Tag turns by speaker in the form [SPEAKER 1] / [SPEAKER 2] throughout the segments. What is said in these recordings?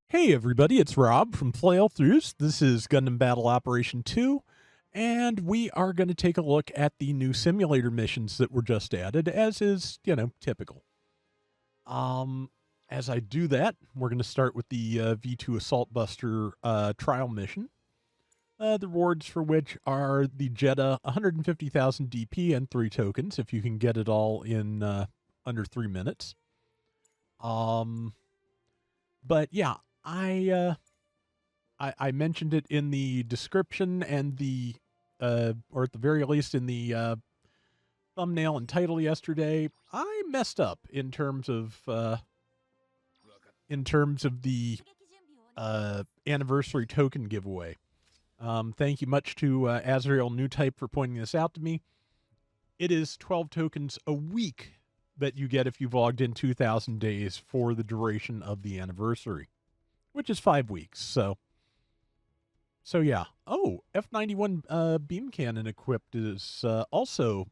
[SPEAKER 1] Hey everybody, it's Rob from Flailthroughs. This is Gundam Battle Operation 2, and we are going to take a look at the new simulator missions that were just added, as is, typical. Um, as I do that, we're going to start with the V2 Assault Buster trial mission. The rewards for which are the Jetta 150,000 DP and 3 tokens, if you can get it all in under 3 minutes. But yeah, I mentioned it in the description and or at the very least in the thumbnail and title yesterday. I messed up in terms of the anniversary token giveaway. Thank you much to Azrael Newtype for pointing this out to me. It is 12 tokens a week that you get if you've logged in 2,000 days for the duration of the anniversary, which is 5 weeks. So yeah. Oh, F91 beam cannon equipped is also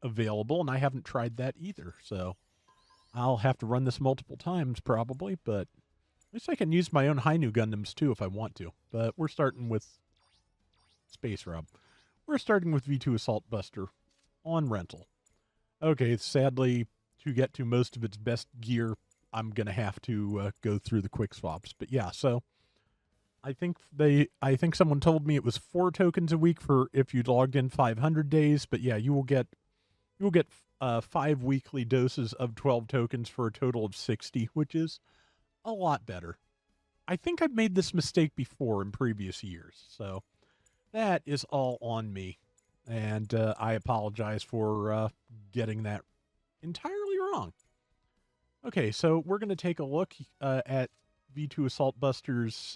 [SPEAKER 1] available, and I haven't tried that either. So I'll have to run this multiple times probably, but at least I can use my own Hainu Gundams too if I want to. But we're starting with Space Rob. We're starting with V2 Assault Buster on rental. Okay, sadly, to get to most of its best gear, I'm going to have to go through the quick swaps. But yeah, so I think someone told me it was 4 tokens a week for if you logged in 500 days, but yeah, you will get 5 weekly doses of 12 tokens for a total of 60, which is a lot better. I think I've made this mistake before in previous years, so that is all on me. And I apologize for getting that entirely wrong. Okay, so we're going to take a look at V2 Assault Buster's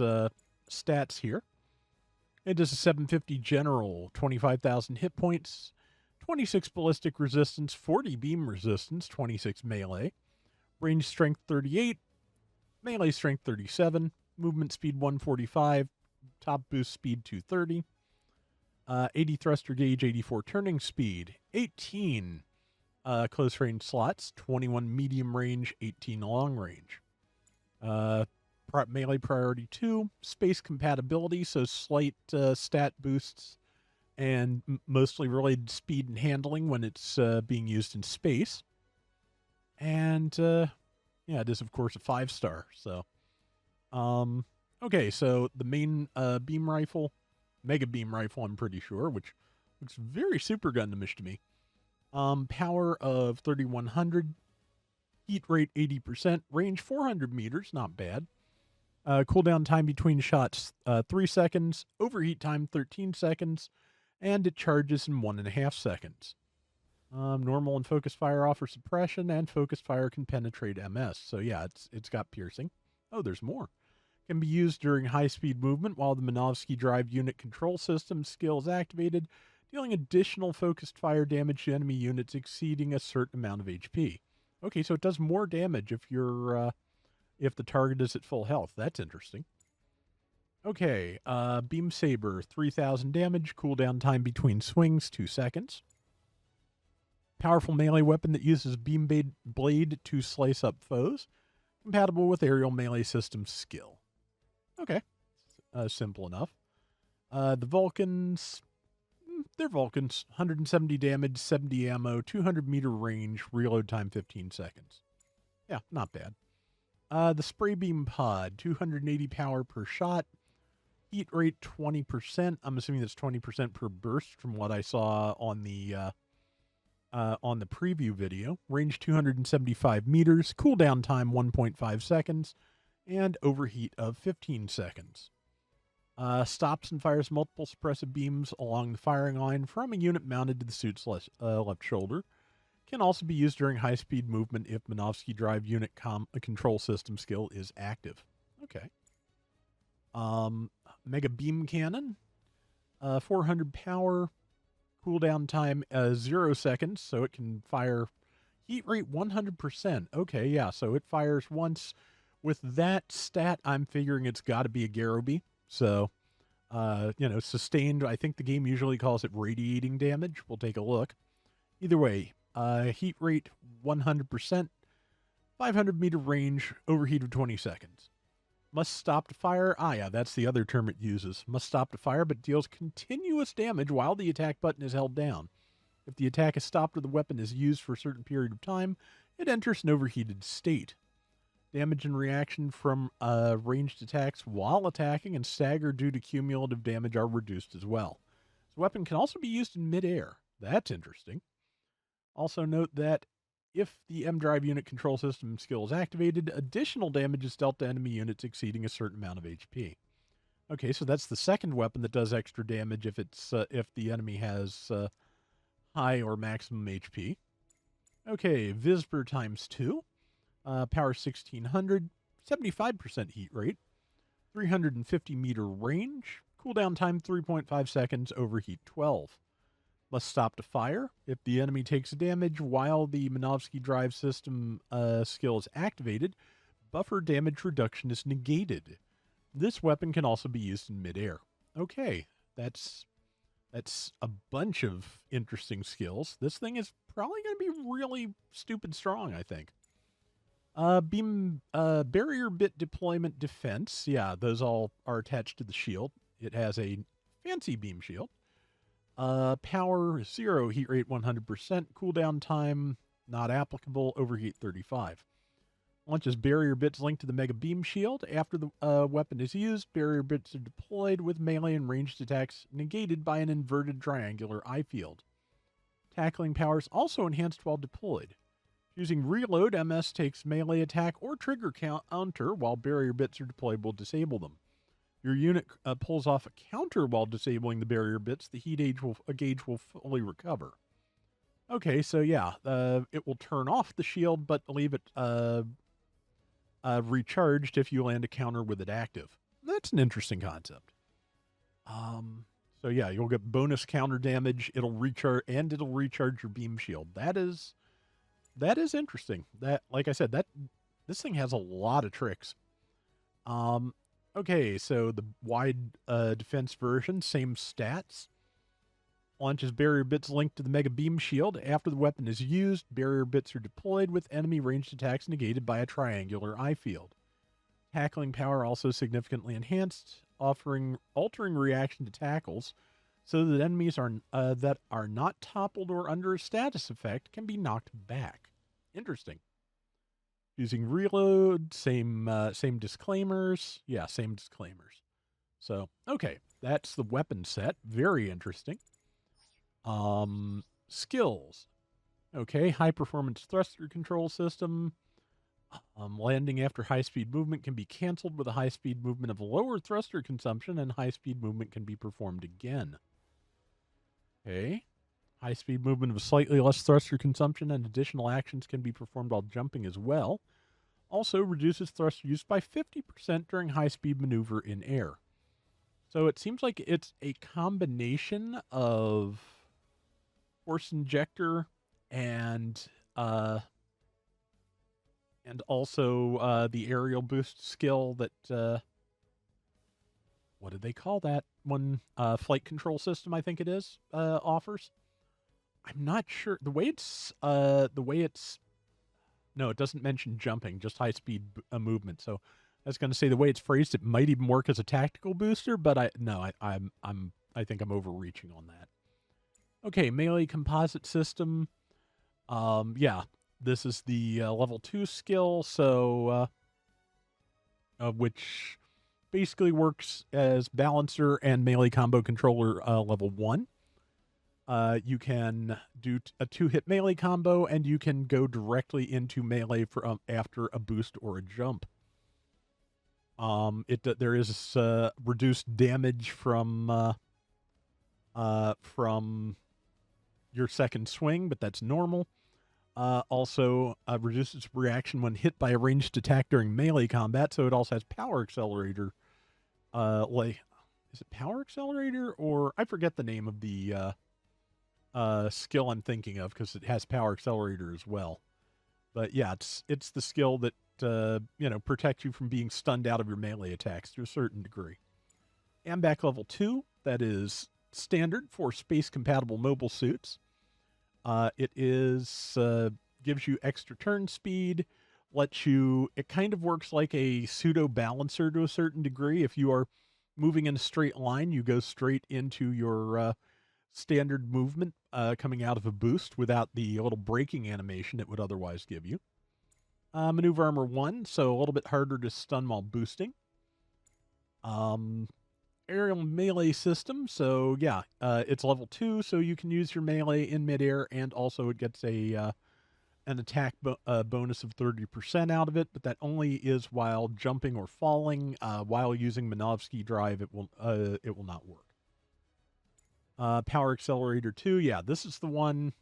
[SPEAKER 1] stats here. It is a 750 general, 25,000 hit points, 26 ballistic resistance, 40 beam resistance, 26 melee, range strength 38, melee strength 37, movement speed 145, top boost speed 230, 80 thruster gauge, 84 turning speed, 18 close range slots, 21 medium range, 18 long range. Melee priority 2, space compatibility, so slight stat boosts and mostly related to speed and handling when it's being used in space. And yeah, it is of course a 5-star. So, okay, so the main beam rifle. Mega beam rifle, I'm pretty sure, which looks very Super Gundamish to me. Power of 3,100, heat rate 80%, range 400 meters, not bad. Cooldown time between shots 3 seconds, overheat time 13 seconds, and it charges in 1.5 seconds. Normal and focus fire offer suppression, and focus fire can penetrate MS. So yeah, it's got piercing. Oh, there's more. Can be used during high-speed movement while the Minovsky Drive Unit Control System skill is activated, dealing additional focused fire damage to enemy units exceeding a certain amount of HP. Okay, so it does more damage if if the target is at full health. That's interesting. Okay, Beam Saber, 3,000 damage, cooldown time between swings, 2 seconds. Powerful melee weapon that uses beam blade to slice up foes, compatible with aerial melee system skill. Okay, simple enough. The Vulcans, they're Vulcans. 170 damage, 70 ammo, 200 meter range, reload time 15 seconds. Yeah, not bad. The Spray Beam Pod, 280 power per shot, heat rate 20%. I'm assuming that's 20% per burst from what I saw on the preview video. Range 275 meters, cooldown time 1.5 seconds, and overheat of 15 seconds. Stops and fires multiple suppressive beams along the firing line from a unit mounted to the suit's left shoulder. Can also be used during high-speed movement if Minovsky Drive Unit Control System skill is active. Okay. Mega Beam Cannon. 400 power. Cooldown time 0 seconds, so it can fire. Heat rate 100%. Okay, yeah, so it fires once. With that stat, I'm figuring it's got to be a Garobi. So, sustained, I think the game usually calls it radiating damage. We'll take a look. Either way, heat rate 100%, 500 meter range, overheat of 20 seconds. Must stop to fire. Ah, yeah, that's the other term it uses. Must stop to fire, but deals continuous damage while the attack button is held down. If the attack is stopped or the weapon is used for a certain period of time, it enters an overheated state. Damage and reaction from ranged attacks while attacking and stagger due to cumulative damage are reduced as well. The weapon can also be used in midair. That's interesting. Also note that if the M-Drive unit control system skill is activated, additional damage is dealt to enemy units exceeding a certain amount of HP. Okay, so that's the second weapon that does extra damage if the enemy has high or maximum HP. Okay, Visper times 2. Power 1600, 75% heat rate, 350 meter range, cooldown time 3.5 seconds, overheat 12. Must stop to fire. If the enemy takes damage while the Minovsky drive system skill is activated, buffer damage reduction is negated. This weapon can also be used in midair. Okay, that's a bunch of interesting skills. This thing is probably going to be really stupid strong, I think. Barrier bit deployment defense. Yeah, those all are attached to the shield. It has a fancy beam shield. Power 0, heat rate 100%, cooldown time not applicable, overheat 35. Launches barrier bits linked to the mega beam shield. After the weapon is used, barrier bits are deployed with melee and ranged attacks negated by an inverted triangular eye field. Tackling powers also enhanced while deployed. Using reload, MS takes melee attack or trigger counter while barrier bits are deployed will disable them. Your unit pulls off a counter while disabling the barrier bits. The heat gauge will fully recover. Okay, so yeah, it will turn off the shield, but leave it recharged if you land a counter with it active. That's an interesting concept. So yeah, you'll get bonus counter damage. It'll recharge your beam shield. That is interesting. That, like I said, this thing has a lot of tricks. Okay, so the wide defense version, same stats. Launches barrier bits linked to the mega beam shield. After the weapon is used, barrier bits are deployed with enemy ranged attacks negated by a triangular eye field. Tackling power also significantly enhanced, altering reaction to tackles, so that enemies that are not toppled or under a status effect can be knocked back. Interesting. Using reload, same disclaimers. Yeah, same disclaimers. So, okay, that's the weapon set. Very interesting. Skills. Okay, high performance thruster control system. Landing after high speed movement can be canceled with a high speed movement of lower thruster consumption, and high speed movement can be performed again. Okay. High speed movement of slightly less thruster consumption and additional actions can be performed while jumping as well. Also reduces thruster use by 50% during high speed maneuver in air. So it seems like it's a combination of force injector and also the aerial boost skill that what did they call that one? Flight control system, I think it is, offers. I'm not sure. The way it's no, it doesn't mention jumping, just high speed movement. So I was going to say the way it's phrased, it might even work as a tactical booster, but I think I'm overreaching on that. Okay, melee composite system. Yeah, this is the level 2 skill, so which basically works as balancer and melee combo controller level 1. You can do a 2-hit melee combo, and you can go directly into melee for after a boost or a jump. There is reduced damage from your second swing, but that's normal. Also reduces reaction when hit by a ranged attack during melee combat, so it also has power accelerator. Is it power accelerator, or I forget the name of the skill I'm thinking of, because it has power accelerator as well. But yeah, it's the skill that protects you from being stunned out of your melee attacks to a certain degree. AMBAC level 2, that is standard for space compatible mobile suits. It is gives you extra turn speed, lets you, it kind of works like a pseudo balancer to a certain degree. If you are moving in a straight line, you go straight into your standard movement coming out of a boost without the little braking animation it would otherwise give you. Maneuver armor 1, so a little bit harder to stun while boosting. Aerial melee system, so yeah, it's level 2, so you can use your melee in midair, and also it gets a an attack bonus of 30% out of it, but that only is while jumping or falling. While using Minovsky drive, it will not work. Power accelerator 2, yeah, this is the one.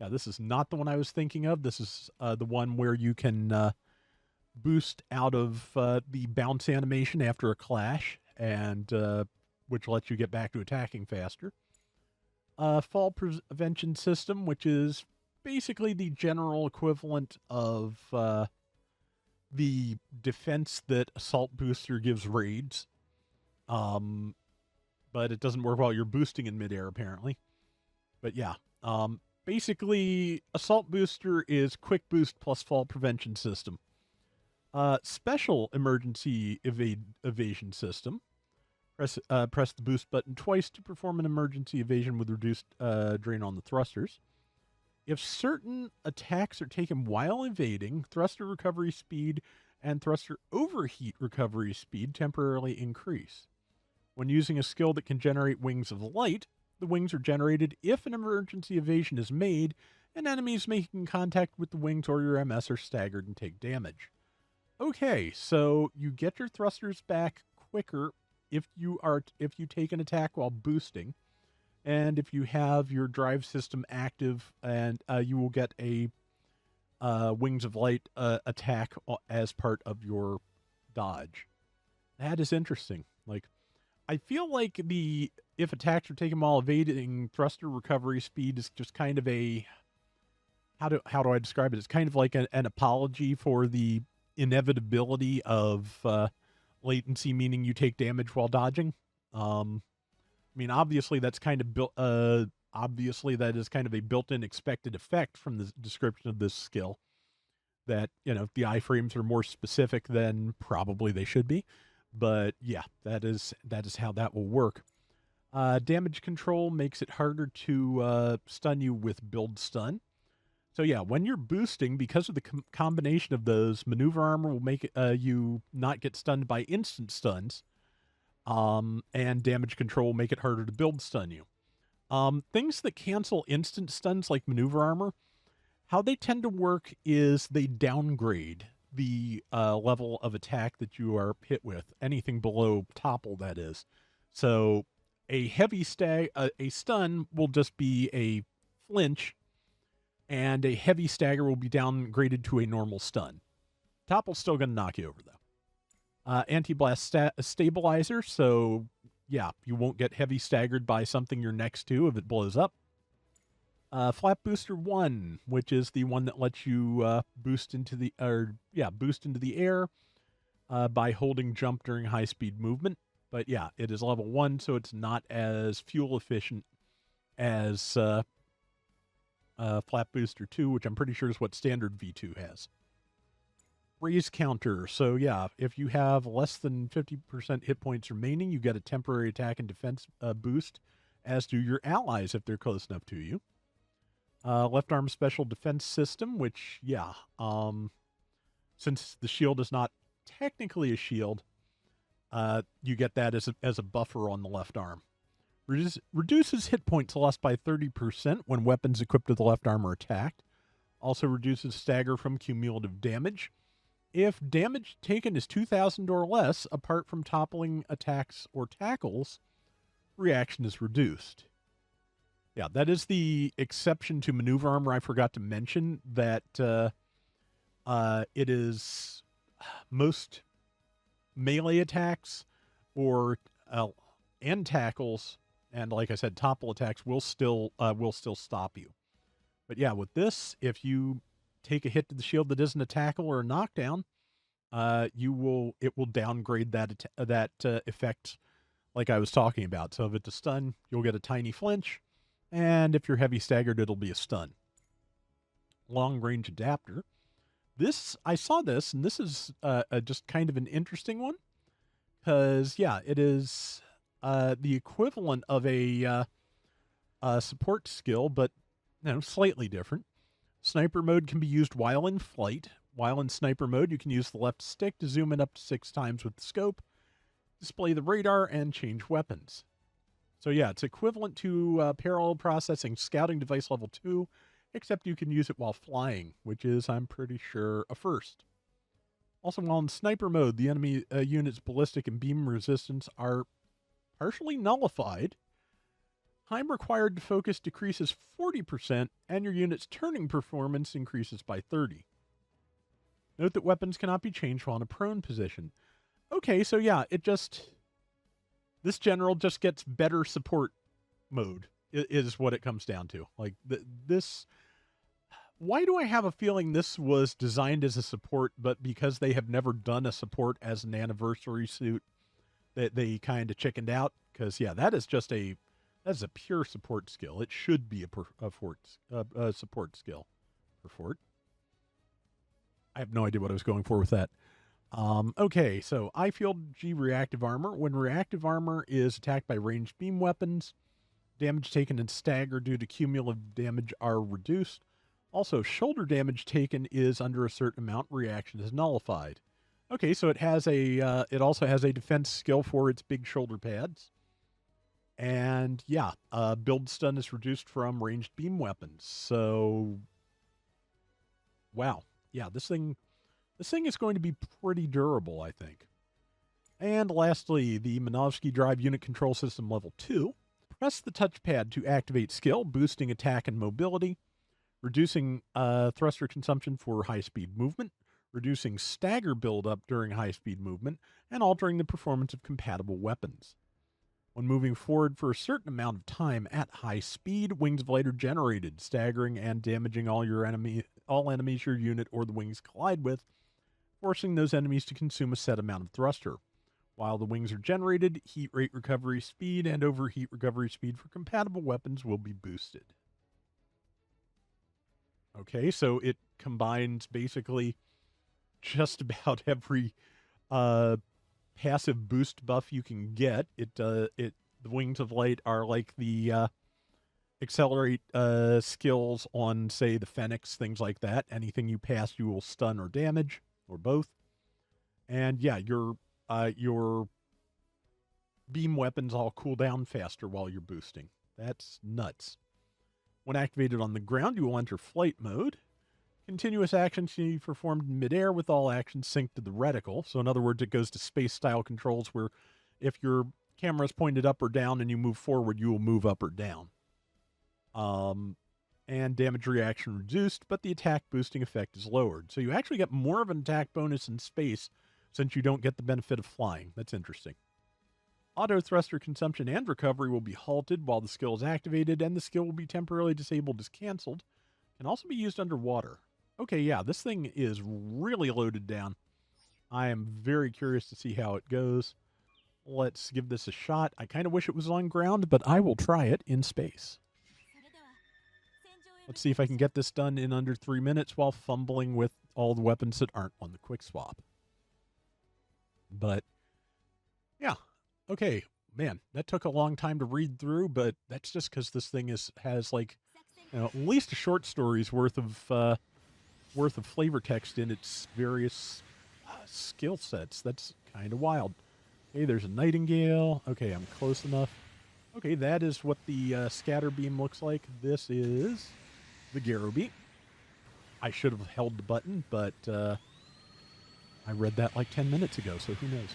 [SPEAKER 1] Yeah, this is not the one I was thinking of. This is the one where you can boost out of the bounce animation after a clash, and which lets you get back to attacking faster. Fall prevention system, which is basically the general equivalent of the defense that Assault Booster gives raids. But it doesn't work while you're boosting in midair, apparently. But yeah, basically, Assault Booster is quick boost plus fall prevention system. Special emergency evasion system. Press the boost button twice to perform an emergency evasion with reduced drain on the thrusters. If certain attacks are taken while evading, thruster recovery speed and thruster overheat recovery speed temporarily increase. When using a skill that can generate wings of light, the wings are generated if an emergency evasion is made, and enemies making contact with the wings or your MS are staggered and take damage. Okay, so you get your thrusters back quicker if you take an attack while boosting, and if you have your drive system active, and you will get a Wings of Light attack as part of your dodge. That is interesting. Like, I feel like if attacks are taken while evading, thruster recovery speed is just kind of a, how do I describe it? It's kind of like an apology for the inevitability of latency, meaning you take damage while dodging. I mean, obviously that's kind of built. Obviously, that is kind of a built-in expected effect from the description of this skill. That, you know, the iframes are more specific than probably they should be. But yeah, that is how that will work. Damage control makes it harder to stun you with build stun. So yeah, when you're boosting, because of the combination of those, maneuver armor will make you not get stunned by instant stuns, and damage control will make it harder to build stun you. Things that cancel instant stuns, like maneuver armor, how they tend to work is they downgrade the level of attack that you are hit with, anything below topple, that is. So a heavy a stun will just be a flinch, and a heavy stagger will be downgraded to a normal stun. Topple's still going to knock you over, though. Anti-blast stabilizer, so yeah, you won't get heavy staggered by something you're next to if it blows up. Flap Booster 1, which is the one that lets you boost into the air by holding jump during high-speed movement. But yeah, it is level 1, so it's not as fuel efficient as Flap Booster 2, which I'm pretty sure is what standard V2 has. Raise counter. So yeah, if you have less than 50% hit points remaining, you get a temporary attack and defense boost, as do your allies if they're close enough to you. Left arm special defense system, which, yeah, since the shield is not technically a shield, you get that as a buffer on the left arm. Reduces hit points lost by 30% when weapons equipped with the left arm are attacked. Also reduces stagger from cumulative damage. If damage taken is 2,000 or less, apart from toppling attacks or tackles, reaction is reduced. Yeah, that is the exception to maneuver armor. I forgot to mention that it is most melee attacks and tackles, and like I said, topple attacks will still stop you. But yeah, with this, if you take a hit to the shield that isn't a tackle or a knockdown, it will downgrade that effect, like I was talking about. So if it's a stun, you'll get a tiny flinch. And if you're heavy staggered, it'll be a stun. Long range adapter. This, I saw this, and this is just kind of an interesting one because, yeah, it is the equivalent of a support skill, but slightly different. Sniper mode can be used while in flight. While in sniper mode, you can use the left stick to zoom in up to 6 times with the scope, display the radar, and change weapons. So yeah, it's equivalent to parallel processing scouting device level 2, except you can use it while flying, which is, I'm pretty sure, a first. Also, while in sniper mode, the enemy unit's ballistic and beam resistance are partially nullified. Time required to focus decreases 40%, and your unit's turning performance increases by 30%. Note that weapons cannot be changed while in a prone position. Okay, so yeah, this general just gets better support mode, is what it comes down to. Like, this... Why do I have a feeling this was designed as a support, but because they have never done a support as an anniversary suit, that they kind of chickened out? Because, yeah, that is a pure support skill. It should be a support skill. For Fort. I have no idea what I was going for with that. Okay, so I-Field G reactive armor. When reactive armor is attacked by ranged beam weapons, damage taken and stagger due to cumulative damage are reduced. Also, shoulder damage taken is under a certain amount. Reaction is nullified. Okay, so it also has a defense skill for its big shoulder pads. And yeah, build stun is reduced from ranged beam weapons. So, wow. Yeah, this thing is going to be pretty durable, I think. And lastly, the Minovsky Drive Unit Control System Level 2. Press the touchpad to activate skill, boosting attack and mobility, reducing thruster consumption for high-speed movement, reducing stagger buildup during high-speed movement, and altering the performance of compatible weapons. When moving forward for a certain amount of time at high speed, wings of light are generated, staggering and damaging all enemies your unit or the wings collide with, forcing those enemies to consume a set amount of thruster. While the wings are generated, heat rate recovery speed and overheat recovery speed for compatible weapons will be boosted. Okay, so it combines basically just about every passive boost buff you can get. The Wings of Light are like the accelerate skills on, say, the Phoenix, things like that. Anything you pass, you will stun or damage, or both. And yeah, your beam weapons all cool down faster while you're boosting. That's nuts. When activated on the ground, you will enter flight mode. Continuous actions can be performed in midair with all actions synced to the reticle. So in other words, it goes to space-style controls where if your camera is pointed up or down and you move forward, you will move up or down. And damage reaction reduced, but the attack boosting effect is lowered. So you actually get more of an attack bonus in space since you don't get the benefit of flying. That's interesting. Auto thruster consumption and recovery will be halted while the skill is activated, and the skill will be temporarily disabled as canceled. Can also be used underwater. Okay, yeah, this thing is really loaded down. I am very curious to see how it goes. Let's give this a shot. I kind of wish it was on ground, but I will try it in space. Let's see if I can get this done in under 3 minutes while fumbling with all the weapons that aren't on the quick swap. But, yeah. Okay, man, that took a long time to read through, but that's just because this thing has like, at least a short story's worth of flavor text in its various skill sets. That's kind of wild. Okay, there's a nightingale. Okay, I'm close enough. Okay, that is what the scatter beam looks like. This is the Garrowbeat. I should have held the button, but I read that like 10 minutes ago, so who knows.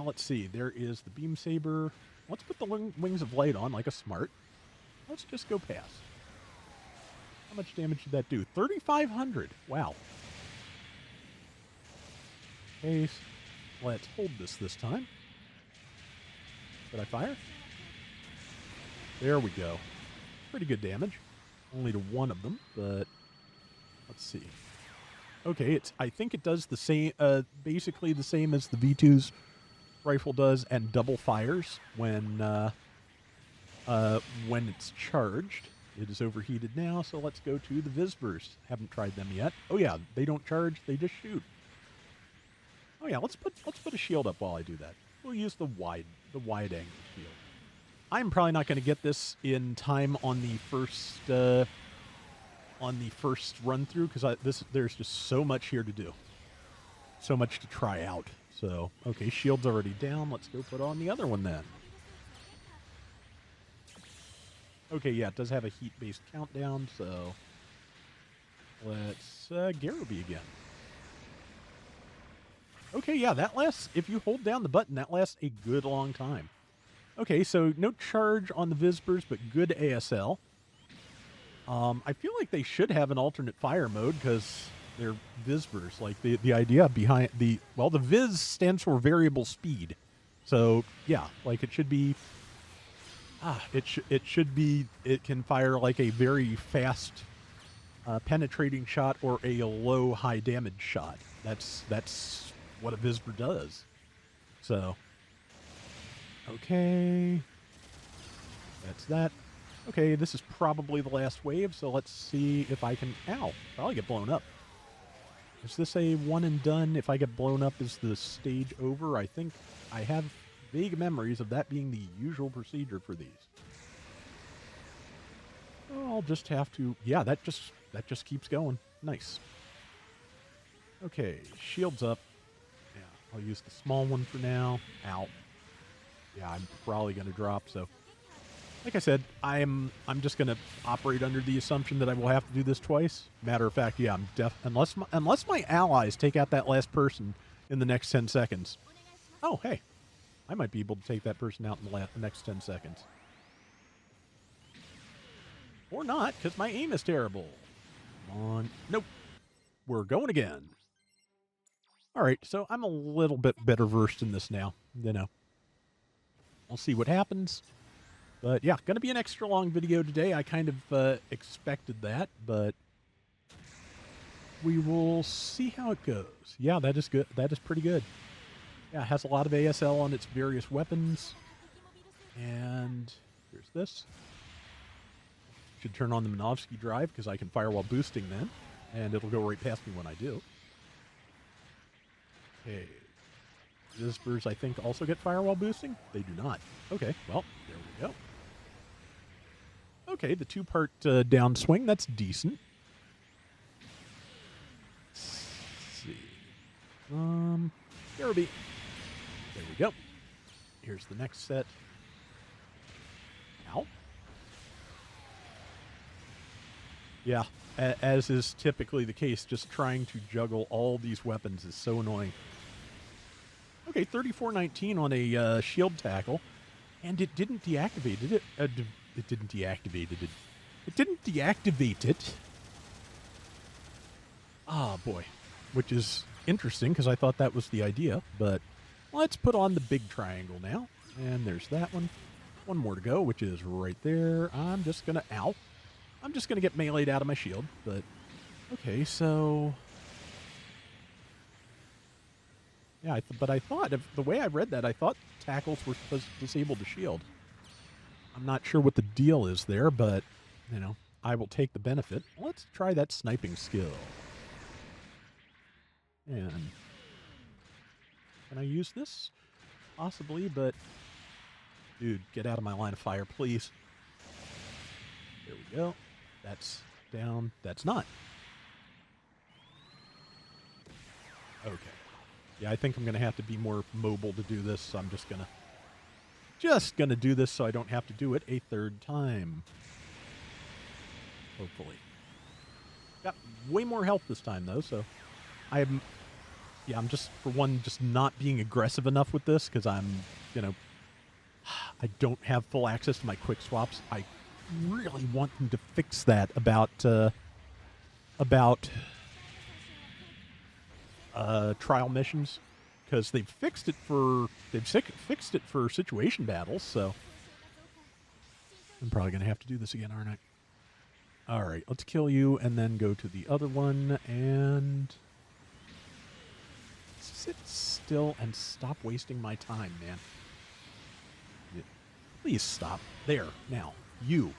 [SPEAKER 1] Let's see. There is the Beam Saber. Let's put the Wings of Light on like a smart. Let's just go past. How much damage did that do? 3,500. Wow. Okay, let's hold this time. Did I fire? There we go. Pretty good damage. Only to one of them, but let's see. Okay, I think it does the same, basically the same as the V2's rifle does, and double fires when it's charged. It is overheated now, so let's go to the Vizbers. Haven't tried them yet. Oh yeah, they don't charge, they just shoot. Oh yeah, let's put a shield up while I do that. We'll use the wide angle shield. I'm probably not going to get this in time on the first run through because there's just so much here to do, so much to try out. So okay, shield's already down. Let's go put on the other one then. Okay, yeah, it does have a heat-based countdown, so let's Garuby again. Okay, yeah, that lasts, if you hold down the button, that lasts a good long time. Okay, so no charge on the Vizbers, but good ASL. I feel like they should have an alternate fire mode because they're Vizbers. Like, the idea behind the Viz stands for variable speed. So, yeah, like it should be... it can fire like a very fast penetrating shot or a low high damage shot. That's what a Vizber does. So, okay, that's that. Okay, this is probably the last wave, so let's see if I can, probably get blown up. Is this a one and done? If I get blown up, is the stage over? I think I have vague memories of that being the usual procedure for these. Oh, I'll just have to... Yeah, that just keeps going. Nice. Okay, shields up. Yeah, I'll use the small one for now. Ow. Yeah, I'm probably going to drop, so... Like I said, I'm just going to operate under the assumption that I will have to do this twice. Matter of fact, yeah, I'm unless my allies take out that last person in the next 10 seconds. Oh, hey. I might be able to take that person out in the next 10 seconds. Or not, because my aim is terrible. Come on. Nope. We're going again. All right, so I'm a little bit better versed in this now. You know. We'll see what happens. But yeah, going to be an extra long video today. I kind of expected that, but we will see how it goes. Yeah, that is good. That is pretty good. Yeah, it has a lot of ASL on its various weapons. And here's this. Should turn on the Minovsky drive because I can fire while boosting then. And it'll go right past me when I do. Okay. Vizbers, I think, also get fire while boosting? They do not. Okay, well, there we go. Okay, the two-part downswing, that's decent. Let's see. Garuby. There we go. Here's the next set. Ow. Yeah, as is typically the case, just trying to juggle all these weapons is so annoying. Okay, 3419 on a shield tackle, and it didn't deactivate it. It didn't deactivate it. It didn't deactivate it. Ah, boy. Which is interesting, because I thought that was the idea, but let's put on the big triangle now. And there's that one. One more to go, which is right there. I'm just going to... Ow. I'm just going to get meleeed out of my shield, but... Okay, so... Yeah, but I thought, the way I read that, I thought tackles were supposed to disable the shield. I'm not sure what the deal is there, but, you know, I will take the benefit. Let's try that sniping skill. And can I use this? Possibly, but... Dude, get out of my line of fire, please. There we go. That's down. That's not. Okay. Yeah, I think I'm going to have to be more mobile to do this, so I'm just going to do this so I don't have to do it a third time. Hopefully. Got way more health this time, though, so I'm just, for one, just not being aggressive enough with this, because I'm, you know, I don't have full access to my quick swaps. I really want them to fix that about trial missions, because they've fixed it for situation battles. So I'm probably gonna have to do this again, aren't I? All right, let's kill you and then go to the other one and sit still and stop wasting my time, man. Please stop. There, now. You.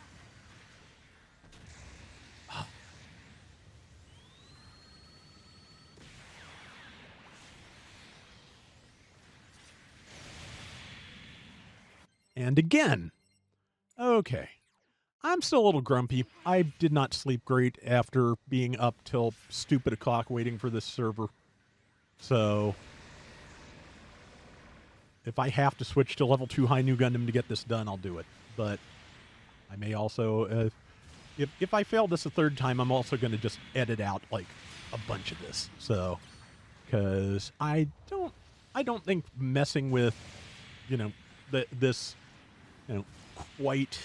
[SPEAKER 1] And again. Okay. I'm still a little grumpy. I did not sleep great after being up till stupid o'clock waiting for this server. So, if I have to switch to level 2 high new Gundam to get this done, I'll do it. But I may also, if I fail this a third time, I'm also going to just edit out like a bunch of this. So, because I don't think messing with, this, quite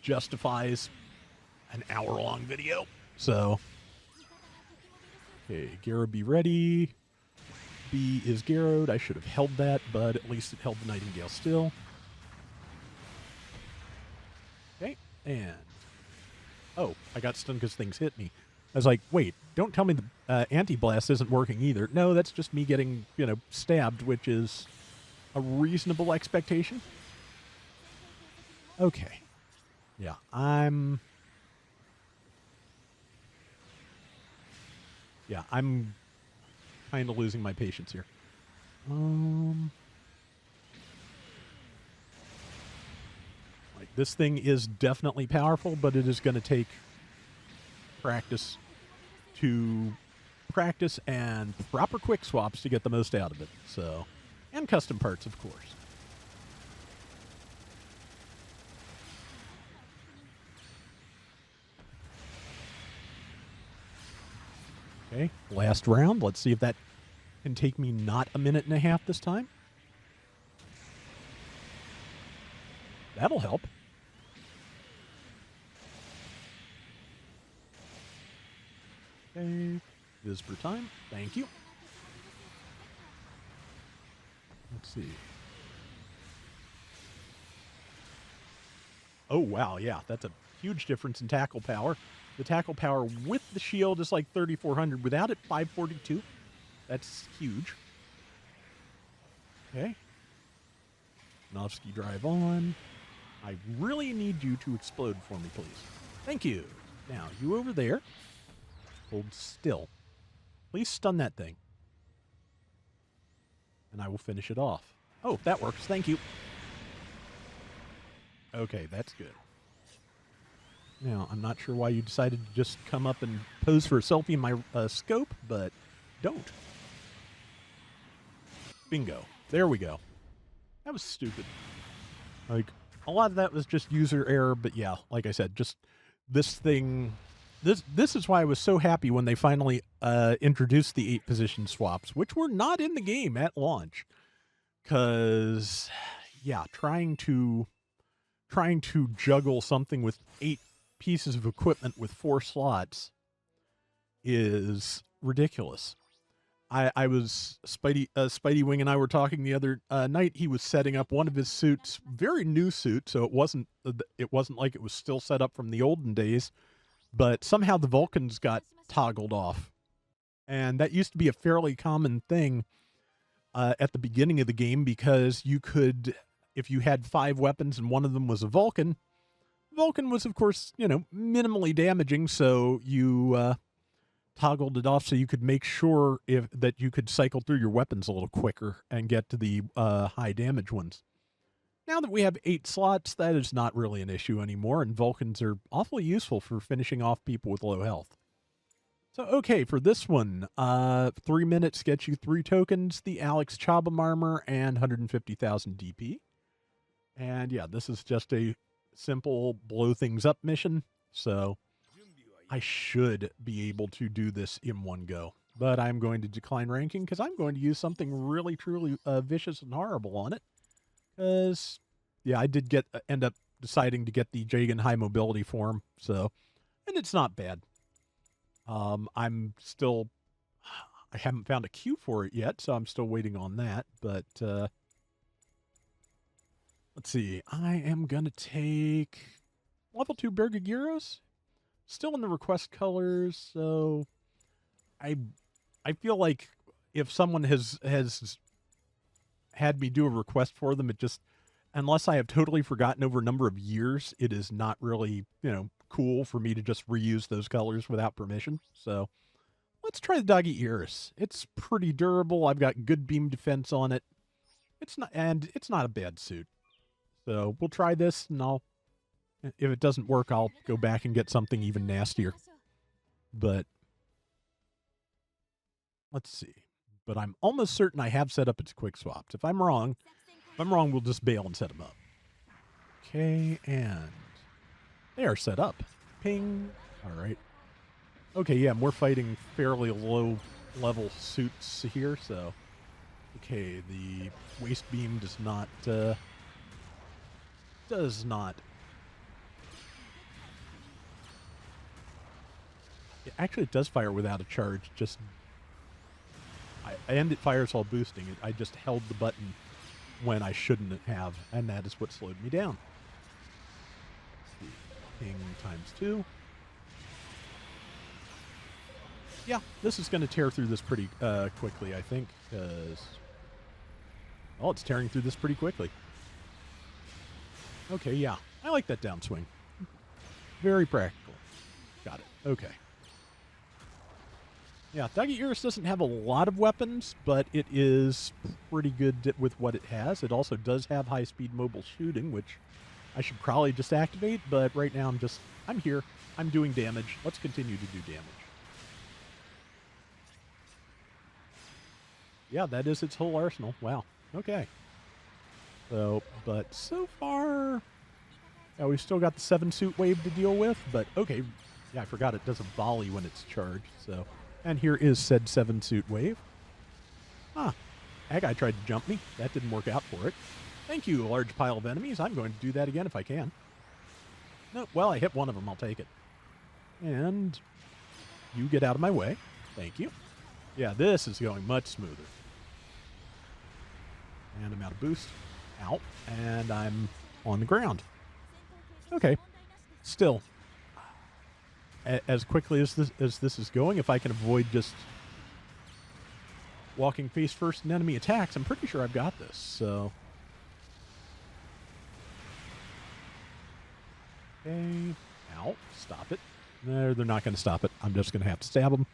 [SPEAKER 1] justifies an hour-long video. So, okay, Garo be ready. B is Garrowed. I should have held that, but at least it held the Nightingale still. Okay, and... Oh, I got stunned because things hit me. I was like, wait, don't tell me the anti-blast isn't working either. No, that's just me getting, stabbed, which is a reasonable expectation. Okay. Yeah, I'm kind of losing my patience here. Like, this thing is definitely powerful, but it is going to take practice and proper quick swaps to get the most out of it. So, and custom parts, of course. Okay, last round. Let's see if that can take me not a minute and a half this time. That'll help. Okay, Visper time. Thank you. Let's see. Oh, wow, yeah, that's a huge difference in tackle power. The tackle power with the shield is like 3,400. Without it, 542. That's huge. Okay. Novsky drive on. I really need you to explode for me, please. Thank you. Now, you over there. Hold still. Please stun that thing. And I will finish it off. Oh, that works. Thank you. Okay, that's good. Now, I'm not sure why you decided to just come up and pose for a selfie in my scope, but don't. Bingo. There we go. That was stupid. Like, a lot of that was just user error, but yeah, like I said, just this thing... This is why I was so happy when they finally introduced the 8-position swaps, which were not in the game at launch. Because, yeah, trying to juggle something with 8 pieces of equipment with 4 slots is ridiculous. I was Spidey Wing and I were talking the other night. He was setting up one of his suits, very new suit, so it wasn't like it was still set up from the olden days, but somehow the Vulcans got toggled off, and that used to be a fairly common thing at the beginning of the game, because you could, if you had 5 weapons and one of them was a Vulcan was, of course, minimally damaging, so you toggled it off so you could make sure that you could cycle through your weapons a little quicker and get to the high damage ones. Now that we have 8 slots, that is not really an issue anymore, and Vulcans are awfully useful for finishing off people with low health. So, okay, for this one, 3 minutes gets you 3 tokens, the Alex Chobham armor, and 150,000 DP. And yeah, this is just a simple blow things up mission, so I should be able to do this in one go. But I'm going to decline ranking because I'm going to use something really, truly vicious and horrible on it. Because, yeah, I did end up deciding to get the Jagan High Mobility form, so, and it's not bad. I haven't found a queue for it yet, so I'm still waiting on that, but, let's see, I am going to take level 2 Bergagiros, still in the request colors, so I feel like if someone has had me do a request for them, it just, unless I have totally forgotten over a number of years, it is not really, cool for me to just reuse those colors without permission. So let's try the Doggy Iris. It's pretty durable. I've got good beam defense on it. It's not a bad suit. So we'll try this, and if it doesn't work, I'll go back and get something even nastier. But let's see. But I'm almost certain I have set up its quick swaps. If I'm wrong, we'll just bail and set them up. Okay, and they are set up. Ping. All right. Okay, yeah, we're fighting fairly low level suits here, so okay, the waist beam does not it does fire without a charge, just and it fires while boosting it. I just held the button when I shouldn't have, and that is what slowed me down. Ping ×2. Yeah, this is going to tear through this pretty quickly, I think, because... Oh, it's tearing through this pretty quickly. Okay, yeah. I like that downswing. Very practical. Got it. Okay. Yeah, Daguerreus doesn't have a lot of weapons, but it is pretty good with what it has. It also does have high-speed mobile shooting, which I should probably just activate, but right now I'm here. I'm doing damage. Let's continue to do damage. Yeah, that is its whole arsenal. Wow. Okay. So, but so far, yeah, we've still got the 7-suit wave to deal with, but okay. Yeah, I forgot it does a volley when it's charged, so. And here is said 7-suit wave. Ah, that guy tried to jump me. That didn't work out for it. Thank you, a large pile of enemies. I'm going to do that again if I can. No, well, I hit one of them. I'll take it. And you get out of my way. Thank you. Yeah, this is going much smoother. And I'm out of boost. Out. And I'm on the ground. Okay. Still, as quickly as this is going, if I can avoid just walking face first in enemy attacks, I'm pretty sure I've got this. So, okay. Out. Stop it. No, they're not going to stop it. I'm just going to have to stab them.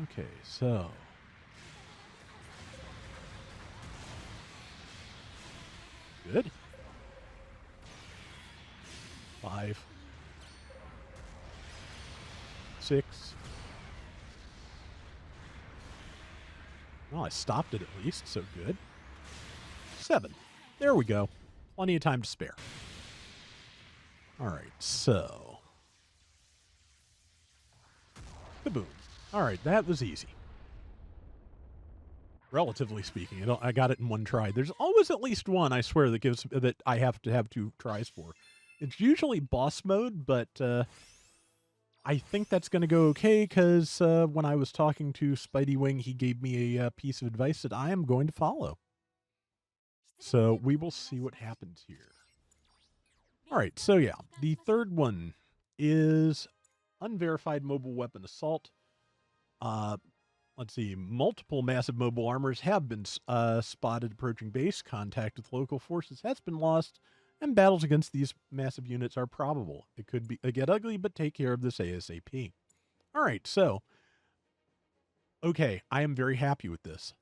[SPEAKER 1] Okay, so... Good. 5. 6. Well, I stopped it at least, so good. 7. There we go. Plenty of time to spare. All right, so... Kaboom. All right, that was easy. Relatively speaking, I got it in one try. There's always at least one, I swear, that I have to have 2 tries for. It's usually boss mode, but I think that's going to go okay because when I was talking to Spidey Wing, he gave me a piece of advice that I am going to follow. So we will see what happens here. All right, so yeah, the third one is unverified mobile weapon assault. Let's see. Multiple massive mobile armors have been spotted approaching base. Contact with local forces has been lost, and battles against these massive units are probable. It could get ugly, but take care of this ASAP. All right, so, okay, I am very happy with this.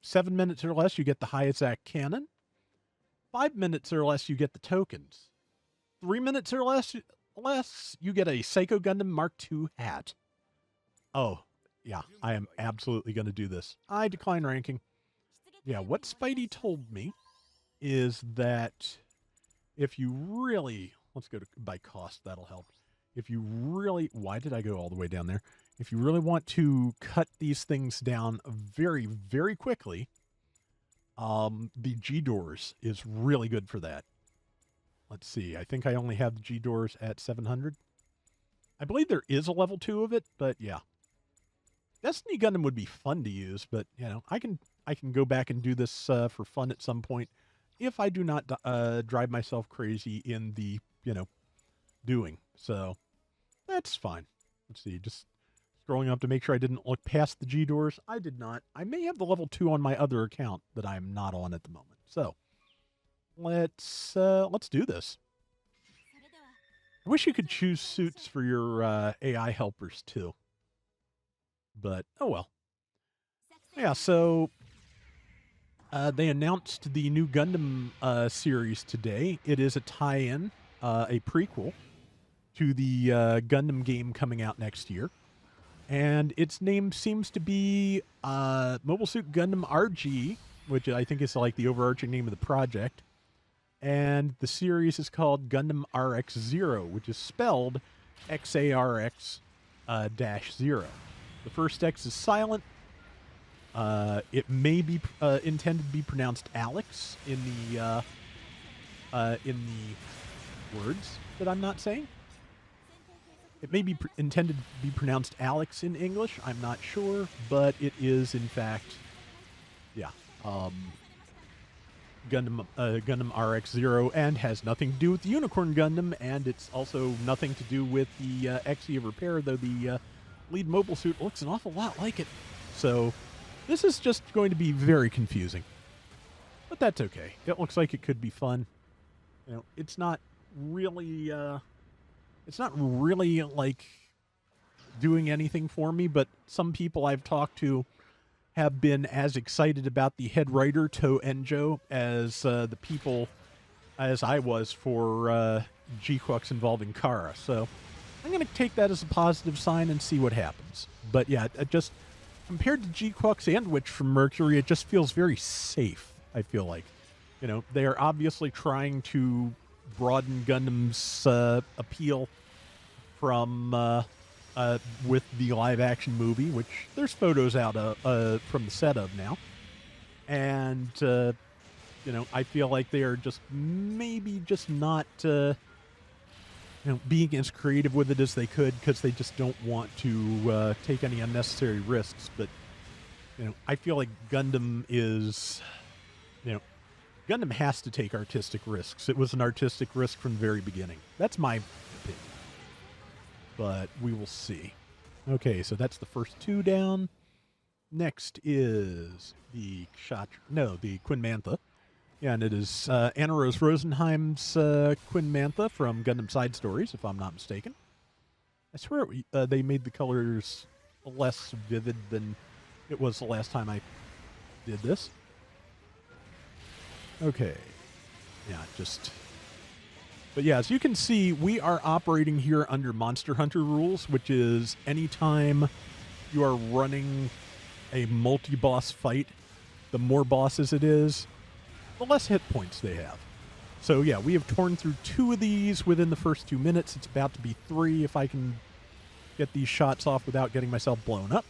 [SPEAKER 1] 7 minutes or less, you get the high-attack cannon. 5 minutes or less, you get the tokens. 3 minutes or less, you get a Psycho Gundam Mark II hat. Oh, yeah, I am absolutely going to do this. I decline ranking. Yeah, what Spidey told me is that if you really... Let's go to by cost. That'll help. If you really... Why did I go all the way down there? If you really want to cut these things down very, very quickly, the G-Doors is really good for that. Let's see. I think I only have the G-Doors at 700. I believe there is a level 2 of it, but yeah. Destiny Gundam would be fun to use, but, you know, I can go back and do this for fun at some point if I do not drive myself crazy in the, you know, doing. So, that's fine. Let's see, just scrolling up to make sure I didn't look past the G-Doors. I did not. I may have the level 2 on my other account that I'm not on at the moment. So, let's do this. I wish you could choose suits for your AI helpers, too. But, oh well. Yeah, so They announced the new Gundam series today. It is a tie-in, a prequel to the Gundam game coming out next year. And its name seems to be Mobile Suit Gundam RG, which I think is like the overarching name of the project. And the series is called Gundam RX Zero, which is spelled XARX -0. The first X is silent. It may be intended to be pronounced Alex in the words that I'm not saying. It may be intended to be pronounced Alex in English. I'm not sure, but it is in fact, yeah, Gundam RX Zero, and has nothing to do with the Unicorn Gundam, and it's also nothing to do with the XE of Repair, though the lead mobile suit looks an awful lot like it. So this is just going to be very confusing, but that's okay. It looks like it could be fun. You know, it's not really like doing anything for me, but some people I've talked to have been as excited about the head writer, To Enjo, as the people as I was for G-Quux involving Kara. So I'm going to take that as a positive sign and see what happens. But yeah, it just compared to G-Quux and Witch from Mercury, it just feels very safe, I feel like. You know, they are obviously trying to broaden Gundam's appeal from with the live-action movie, which there's photos out from the set of now. And, you know, I feel like they are just maybe just not, you know, being as creative with it as they could, because they just don't want to take any unnecessary risks. But, you know, I feel like Gundam is, you know, Gundam has to take artistic risks. It was an artistic risk from the very beginning. That's my opinion. But we will see. Okay, so that's the first two down. Next is the Quinn Mantha. Yeah, and it is Anna Rose Rosenheim's Quinn Mantha from Gundam Side Stories, if I'm not mistaken. I swear they made the colors less vivid than it was the last time I did this. Okay. Yeah, just... But yeah, as you can see, we are operating here under Monster Hunter rules, which is anytime you are running a multi-boss fight, the more bosses it is, the less hit points they have. So yeah, we have torn through 2 of these within the first 2 minutes. It's about to be 3 if I can get these shots off without getting myself blown up.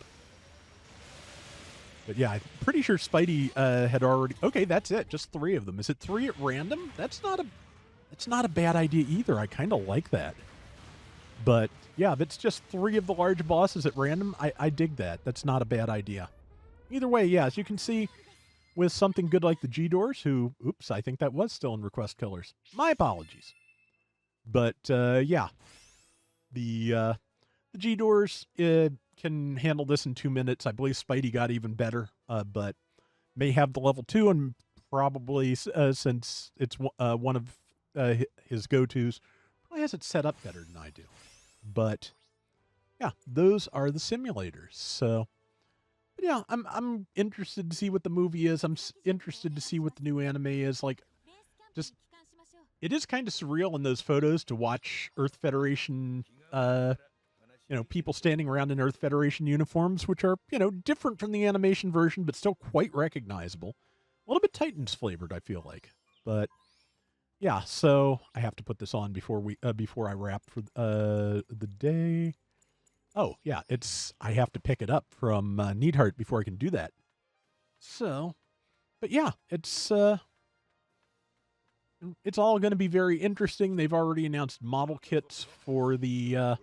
[SPEAKER 1] But yeah, I'm pretty sure Spidey had already... Okay, that's it. Just 3 of them. Is it 3 at random? That's not a bad idea either. I kind of like that. But yeah, if it's just 3 of the large bosses at random, I dig that. That's not a bad idea. Either way, yeah, as you can see, with something good like the G-Doors, who... Oops, I think that was still in request colors. My apologies. But yeah, the G-Doors can handle this in 2 minutes. I believe Spidey got even better, but may have the level 2, and probably, since it's one of his go-tos, probably has it set up better than I do. But yeah, those are the simulators. So, but yeah, I'm interested to see what the movie is. I'm interested to see what the new anime is. Like, just, it is kind of surreal in those photos to watch Earth Federation, you know, people standing around in Earth Federation uniforms, which are, you know, different from the animation version, but still quite recognizable. A little bit Titans flavored, I feel like. But yeah, so I have to put this on before I wrap for the day. Oh yeah, I have to pick it up from Needhart before I can do that. So, but yeah, it's all going to be very interesting. They've already announced model kits for the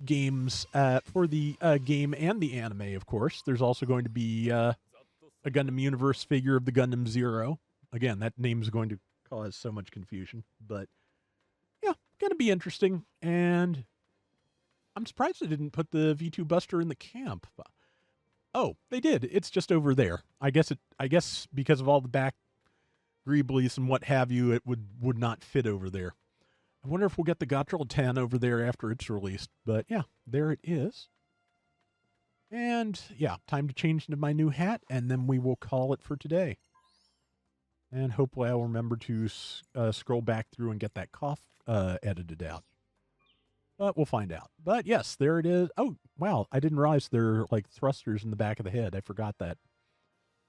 [SPEAKER 1] games, for the game and the anime, of course. There's also going to be a Gundam Universe figure of the Gundam Zero. Again, that name's going to cause so much confusion, but yeah, going to be interesting. And I'm surprised they didn't put the V2 Buster in the camp. Oh, they did. It's just over there. I guess because of all the back greeblies and what have you, it would not fit over there. I wonder if we'll get the Gottrell 10 over there after it's released. But yeah, there it is. And yeah, time to change into my new hat, and then we will call it for today. And hopefully I'll remember to scroll back through and get that cough edited out. But we'll find out. But yes, there it is. Oh, wow. I didn't realize there are like thrusters in the back of the head. I forgot that.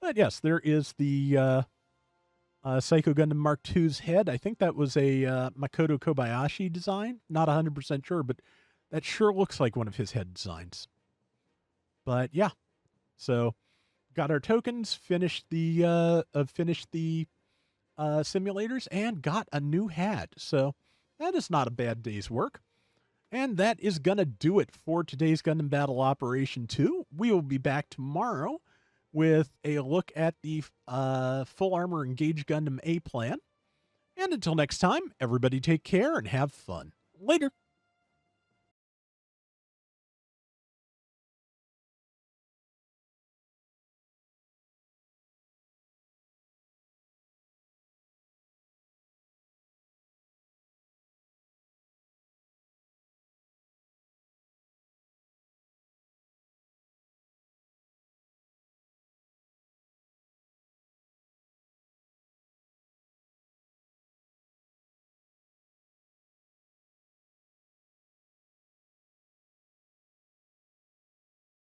[SPEAKER 1] But yes, there is the Psycho Gundam Mark II's head. I think that was a Makoto Kobayashi design. Not 100% sure, but that sure looks like one of his head designs. But yeah, so got our tokens, finished the simulators, and got a new hat. So that is not a bad day's work. And that is going to do it for today's Gundam Battle Operation 2. We will be back tomorrow with a look at the Full Armor Engage Gundam A plan. And until next time, everybody take care and have fun. Later.